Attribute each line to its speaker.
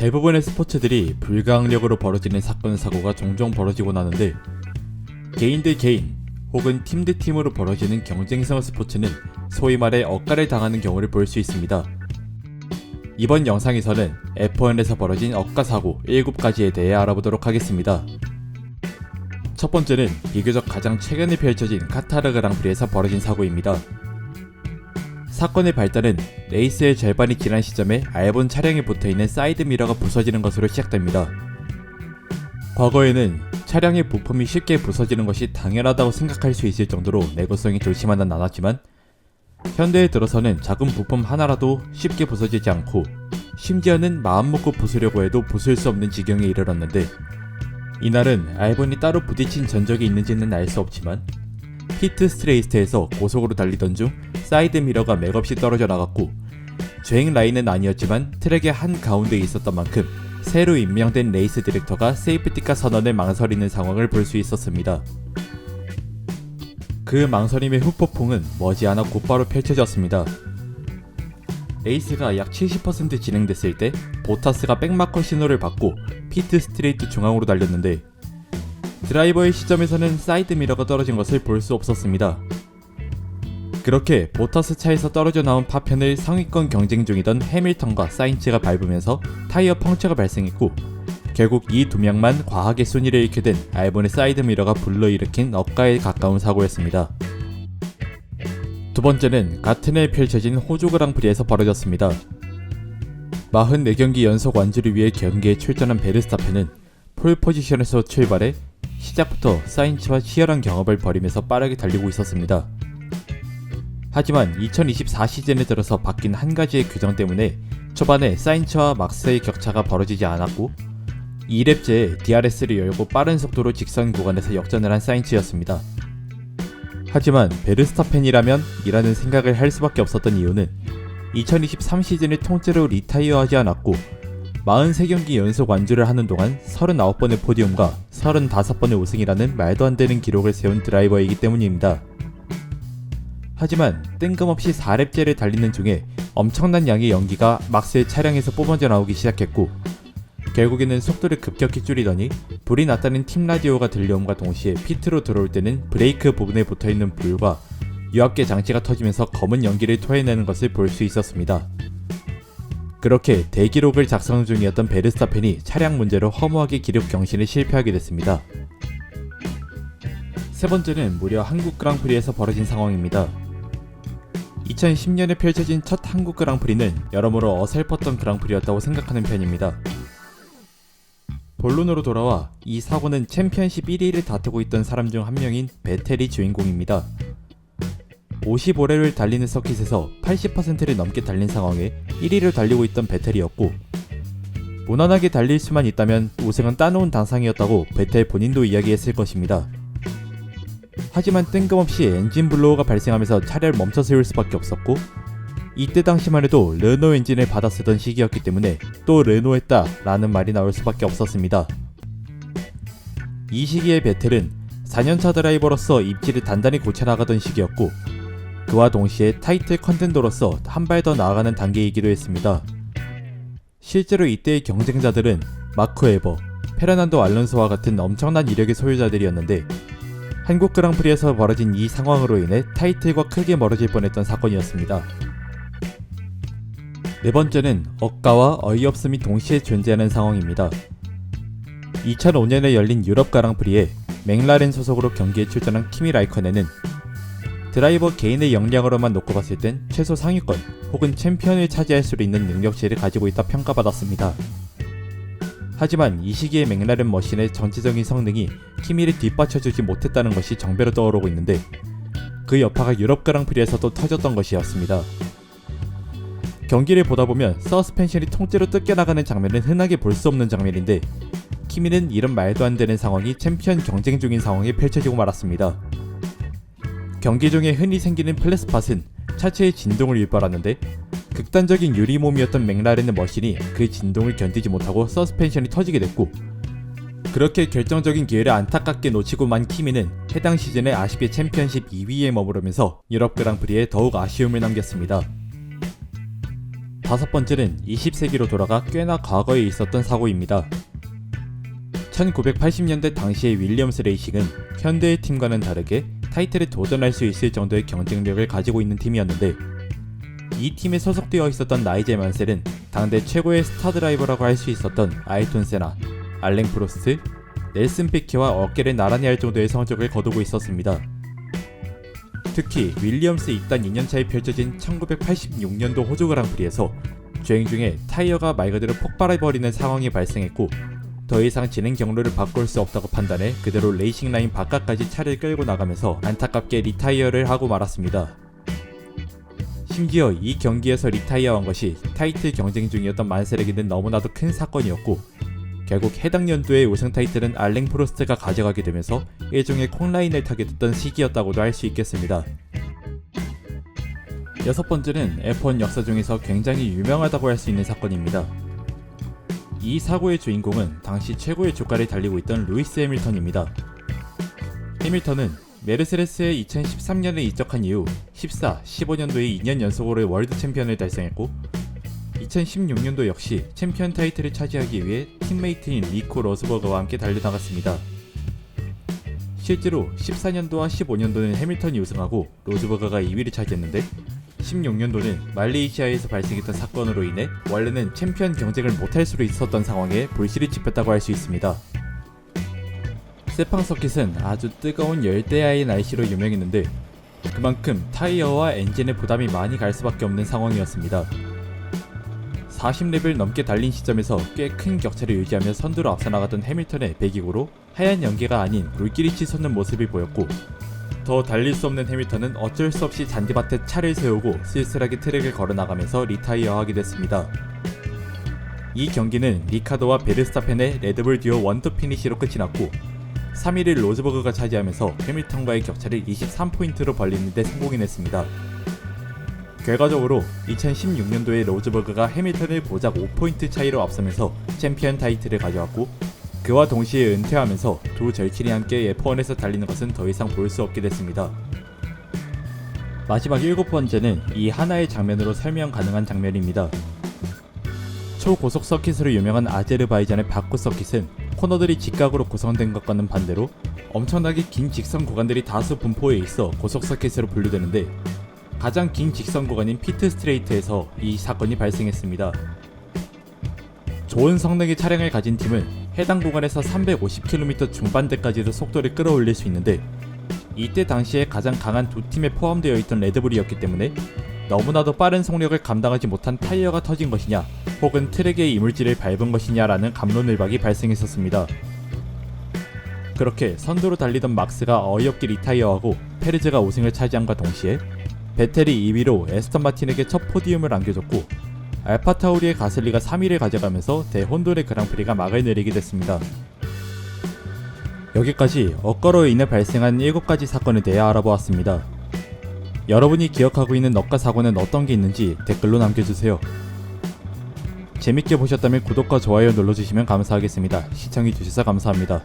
Speaker 1: 대부분의 스포츠들이 불가항력으로 벌어지는 사건 사고가 종종 벌어지곤 하는데, 개인 대 개인 혹은 팀 대 팀으로 벌어지는 경쟁성 스포츠는 소위 말해 억가를 당하는 경우를 볼 수 있습니다. 이번 영상에서는 F1에서 벌어진 억가 사고 7가지에 대해 알아보도록 하겠습니다. 첫 번째는 비교적 가장 최근에 펼쳐진 카타르 그랑프리에서 벌어진 사고입니다. 사건의 발단은 레이스의 절반이 지난 시점에 알본 차량에 붙어있는 사이드 미러가 부서지는 것으로 시작됩니다. 과거에는 차량의 부품이 쉽게 부서지는 것이 당연하다고 생각할 수 있을 정도로 내구성이 좋지만은 않았지만, 현대에 들어서는 작은 부품 하나라도 쉽게 부서지지 않고 심지어는 마음먹고 부수려고 해도 부술 수 없는 지경에 이르렀는데, 이날은 알본이 따로 부딪힌 전적이 있는지는 알 수 없지만 피트 스트레이트에서 고속으로 달리던 중 사이드 미러가 맥없이 떨어져 나갔고, 주행 라인은 아니었지만 트랙의 한가운데에 있었던 만큼 새로 임명된 레이스 디렉터가 세이프티카 선언을 망설이는 상황을 볼 수 있었습니다. 그 망설임의 후폭풍은 머지않아 곧바로 펼쳐졌습니다. 레이스가 약 70% 진행됐을 때 보타스가 백마커 신호를 받고 피트 스트레이트 중앙으로 달렸는데, 드라이버의 시점에서는 사이드 미러가 떨어진 것을 볼 수 없었습니다. 그렇게 보타스 차에서 떨어져 나온 파편을 상위권 경쟁 중이던 해밀턴과 사인츠가 밟으면서 타이어 펑처가 발생했고, 결국 이 두 명만 과하게 순위를 잃게 된 알본의 사이드 미러가 불러일으킨 억가에 가까운 사고였습니다. 두 번째는 같은 해 펼쳐진 호주 그랑프리에서 벌어졌습니다. 44경기 연속 완주를 위해 경기에 출전한 베르스타펜은 폴 포지션에서 출발해 시작부터 사인츠와 치열한 경합을 벌이면서 빠르게 달리고 있었습니다. 하지만 2024 시즌에 들어서 바뀐 한 가지의 규정 때문에 초반에 사인츠와 막스의 격차가 벌어지지 않았고, 2랩째에 DRS를 열고 빠른 속도로 직선 구간에서 역전을 한 사인츠였습니다. 하지만 베르스타펜이라면 이라는 생각을 할 수밖에 없었던 이유는 2023 시즌을 통째로 리타이어하지 않았고 43경기 연속 완주를 하는 동안 39번의 포디움과 35번의 우승이라는 말도 안 되는 기록을 세운 드라이버이기 때문입니다. 하지만 뜬금없이 4랩째를 달리는 중에 엄청난 양의 연기가 막스의 차량에서 뿜어져 나오기 시작했고, 결국에는 속도를 급격히 줄이더니 불이 났다는 팀 라디오가 들려옴과 동시에 피트로 들어올 때는 브레이크 부분에 붙어있는 불과 유압계 장치가 터지면서 검은 연기를 토해내는 것을 볼 수 있었습니다. 그렇게 대기록을 작성 중이었던 베르스타펜이 차량 문제로 허무하게 기록 경신에 실패하게 됐습니다. 세 번째는 무려 한국 그랑프리에서 벌어진 상황입니다. 2010년에 펼쳐진 첫 한국 그랑프리는 여러모로 어설펐던 그랑프리였다고 생각하는 편입니다. 본론으로 돌아와 이 사고는 챔피언십 1위를 다투고 있던 사람 중 한 명인 베텔이 주인공입니다. 55랩을 달리는 서킷에서 80%를 넘게 달린 상황에 1위를 달리고 있던 베텔이었고, 무난하게 달릴 수만 있다면 우승은 따놓은 당상이었다고 베텔 본인도 이야기했을 것입니다. 하지만 뜬금없이 엔진 블로어가 발생하면서 차량을 멈춰 세울 수밖에 없었고, 이때 당시만 해도 르노 엔진을 받아 쓰던 시기였기 때문에 또 르노했다 라는 말이 나올 수밖에 없었습니다. 이 시기에 베텔은 4년차 드라이버로서 입지를 단단히 고쳐나가던 시기였고, 그와 동시에 타이틀 컨텐더로서 한 발 더 나아가는 단계이기도 했습니다. 실제로 이때의 경쟁자들은 마크 웨버, 페르난도 알론소와 같은 엄청난 이력의 소유자들이었는데, 한국 그랑프리에서 벌어진 이 상황으로 인해 타이틀과 크게 멀어질 뻔했던 사건이었습니다. 네 번째는 억가와 어이없음이 동시에 존재하는 상황입니다. 2005년에 열린 유럽 그랑프리에 맥라렌 소속으로 경기에 출전한 키미 라이커넨은 드라이버 개인의 역량으로만 놓고 봤을 땐 최소 상위권 혹은 챔피언을 차지할 수 있는 능력치를 가지고 있다 평가받았습니다. 하지만 이 시기의 맥라렌 머신의 전체적인 성능이 키미를 뒷받쳐주지 못했다는 것이 정배로 떠오르고 있는데, 그 여파가 유럽 그랑프리에서도 터졌던 것이었습니다. 경기를 보다 보면 서스펜션이 통째로 뜯겨나가는 장면은 흔하게 볼 수 없는 장면인데, 키미는 이런 말도 안 되는 상황이 챔피언 경쟁 중인 상황에 펼쳐지고 말았습니다. 경기 중에 흔히 생기는 플랫스팟은 차체의 진동을 유발하는데, 극단적인 유리몸이었던 맥라렌의 머신이 그 진동을 견디지 못하고 서스펜션이 터지게 됐고, 그렇게 결정적인 기회를 안타깝게 놓치고 만 키미는 해당 시즌에 아쉽게 챔피언십 2위에 머무르면서 유럽 그랑프리에 더욱 아쉬움을 남겼습니다. 5번째는 20세기로 돌아가 꽤나 과거에 있었던 사고입니다. 1980년대 당시의 윌리엄스 레이싱은 현대의 팀과는 다르게 타이틀에 도전할 수 있을 정도의 경쟁력을 가지고 있는 팀이었는데, 이 팀에 소속되어 있었던 나이젤 만셀은 당대 최고의 스타 드라이버라고 할 수 있었던 아이톤 세나, 알랭 프로스트, 넬슨 피케와 어깨를 나란히 할 정도의 성적을 거두고 있었습니다. 특히 윌리엄스 입단 2년차에 펼쳐진 1986년도 호주 그랑프리에서 주행 중에 타이어가 말 그대로 폭발해버리는 상황이 발생했고, 더 이상 진행 경로를 바꿀 수 없다고 판단해 그대로 레이싱 라인 바깥까지 차를 끌고 나가면서 안타깝게 리타이어를 하고 말았습니다. 심지어 이 경기에서 리타이어한 것이 타이틀 경쟁 중이었던 만셀에게는 너무나도 큰 사건이었고, 결국 해당 연도의 우승 타이틀은 알랭 프로스트가 가져가게 되면서 일종의 콩라인을 타게 됐던 시기였다고도 할 수 있겠습니다. 6번째는 F1 역사 중에서 굉장히 유명하다고 할 수 있는 사건입니다. 이 사고의 주인공은 당시 최고의 주가를 달리고 있던 루이스 해밀턴입니다. 해밀턴은 메르세데스에 2013년에 이적한 이후 14, 15년도에 2년 연속으로 월드 챔피언을 달성했고, 2016년도 역시 챔피언 타이틀을 차지하기 위해 팀메이트인 니코 로스버거와 함께 달려나갔습니다. 실제로 14년도와 15년도는 해밀턴이 우승하고 로스버거가 2위를 차지했는데, 16년도는 말레이시아에서 발생했던 사건으로 인해 원래는 챔피언 경쟁을 못할 수도 있었던 상황에 불씨를 지폈다고 할 수 있습니다. 세팡 서킷은 아주 뜨거운 열대야의 날씨로 유명했는데, 그만큼 타이어와 엔진의 부담이 많이 갈 수밖에 없는 상황이었습니다. 40렙을 넘게 달린 시점에서 꽤 큰 격차를 유지하며 선두로 앞서 나갔던 해밀턴의 배기구로 하얀 연기가 아닌 물길이 치솟는 모습이 보였고, 더 달릴 수 없는 해밀턴은 어쩔 수 없이 잔디밭에 차를 세우고 쓸쓸하게 트랙을 걸어나가면서 리타이어하게 됐습니다. 이 경기는 리카도와 베르스타펜의 레드불 듀오 1-2 피니시로 끝이 났고, 3위를 로즈버그가 차지하면서 해밀턴과의 격차를 23포인트로 벌리는 데 성공해냈습니다. 결과적으로 2016년도에 로즈버그가 해밀턴을 고작 5포인트 차이로 앞서면서 챔피언 타이틀을 가져왔고, 그와 동시에 은퇴하면서 두 절친이 함께 F1에서 달리는 것은 더 이상 볼 수 없게 됐습니다. 마지막 7번째는 이 하나의 장면으로 설명 가능한 장면입니다. 초고속 서킷으로 유명한 아제르바이잔의 바쿠 서킷은 코너들이 직각으로 구성된 것과는 반대로 엄청나게 긴 직선 구간들이 다수 분포해 있어 고속 서킷으로 분류되는데, 가장 긴 직선 구간인 피트 스트레이트에서 이 사건이 발생했습니다. 좋은 성능의 차량을 가진 팀은 해당 구간에서 350km 중반대까지도 속도를 끌어올릴 수 있는데, 이때 당시에 가장 강한 두 팀에 포함되어 있던 레드불이었기 때문에 너무나도 빠른 속력을 감당하지 못한 타이어가 터진 것이냐, 혹은 트랙의 이물질을 밟은 것이냐라는 갑론을박이 발생했었습니다. 그렇게 선두로 달리던 막스가 어이없게 리타이어하고 페르즈가 우승을 차지함과 동시에 베텔이 2위로 에스턴 마틴에게 첫 포디움을 안겨줬고, 알파타우리의 가슬리가 3위를 가져가면서 대혼돈의 그랑프리가 막을 내리게 됐습니다. 여기까지 엇가로 인해 발생한 7가지 사건에 대해 알아보았습니다. 여러분이 기억하고 있는 엇가 사고는 어떤 게 있는지 댓글로 남겨주세요. 재밌게 보셨다면 구독과 좋아요 눌러주시면 감사하겠습니다. 시청해주셔서 감사합니다.